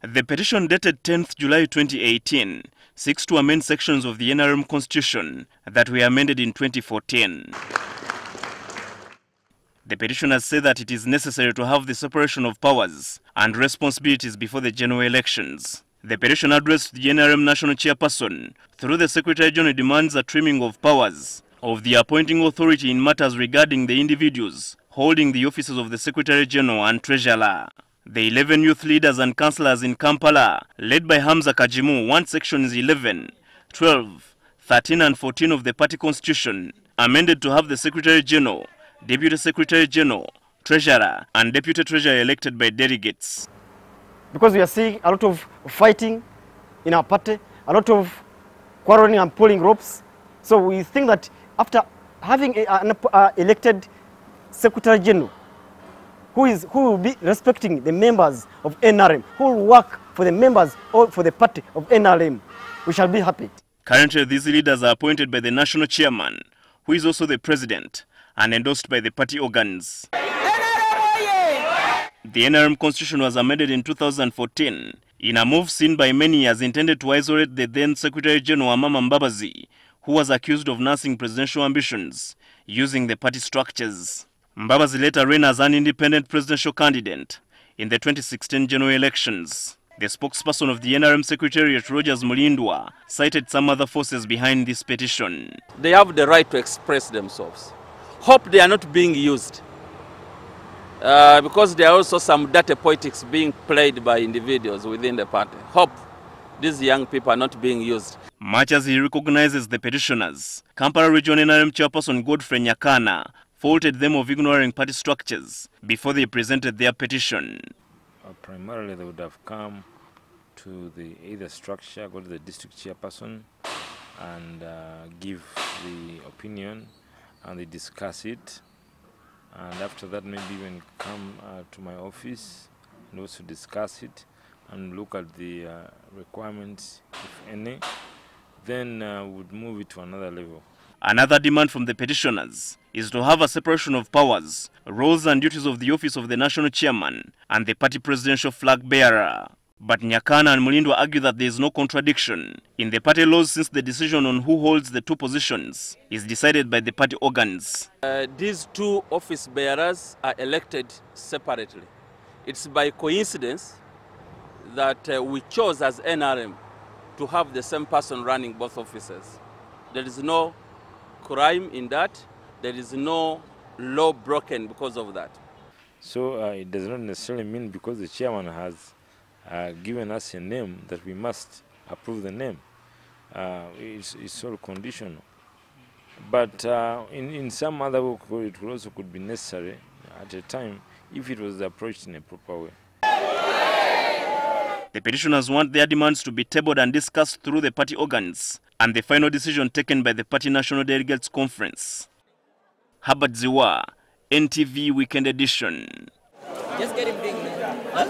The petition dated 10th July 2018 seeks to amend sections of the NRM Constitution that were amended in 2014. The petitioners say that it is necessary to have the separation of powers and responsibilities before the general elections. The petition addressed the NRM National Chairperson through the Secretary General demands a trimming of powers of the appointing authority in matters regarding the individuals holding the offices of the Secretary General and Treasurer. The 11 youth leaders and councillors in Kampala, led by Hamza Kajimu, want sections 11, 12, 13 and 14 of the party constitution amended to have the Secretary General, Deputy Secretary General, Treasurer and Deputy Treasurer elected by delegates. Because we are seeing a lot of fighting in our party, a lot of quarreling and pulling ropes. So we think that after having an elected Secretary General, who will be respecting the members of NRM, who will work for the members or for the party of NRM, we shall be happy. Currently, these leaders are appointed by the national chairman, who is also the president, and endorsed by the party organs. The NRM Constitution was amended in 2014 in a move seen by many as intended to isolate the then Secretary General Amama Mbabazi, who was accused of nursing presidential ambitions using the party structures. Mbabazi later ran as an independent presidential candidate in the 2016 general elections. The spokesperson of the NRM Secretariat, Rogers Mulindwa, cited some other forces behind this petition. They have the right to express themselves. Hope they are not being used. Because there are also some dirty politics being played by individuals within the party. Hope these young people are not being used. Much as he recognizes the petitioners, Kampala Region NRM Chairperson Godfrey Nyakana faulted them of ignoring party structures before they presented their petition. Primarily, they would have come to the either structure, go to the district chairperson and give the opinion, and they discuss it. And after that, maybe even come to my office and also discuss it and look at the requirements, if any. Then would move it to another level. Another demand from the petitioners is to have a separation of powers, roles and duties of the office of the national chairman and the party presidential flag bearer. But Nyakana and Mulindwa argue that there is no contradiction in the party laws since the decision on who holds the two positions is decided by the party organs. These two office bearers are elected separately. It's by coincidence that we chose as NRM to have the same person running both offices. There is no crime in that. There is no law broken because of that. So it does not necessarily mean because the chairman has given us a name that we must approve the name. It's all conditional. But in some other way, it also could be necessary at a time if it was approached in a proper way. The petitioners want their demands to be tabled and discussed through the party organs and the final decision taken by the party national delegates conference. Habad Ziwa, NTV Weekend Edition. Just get it big, man. Huh?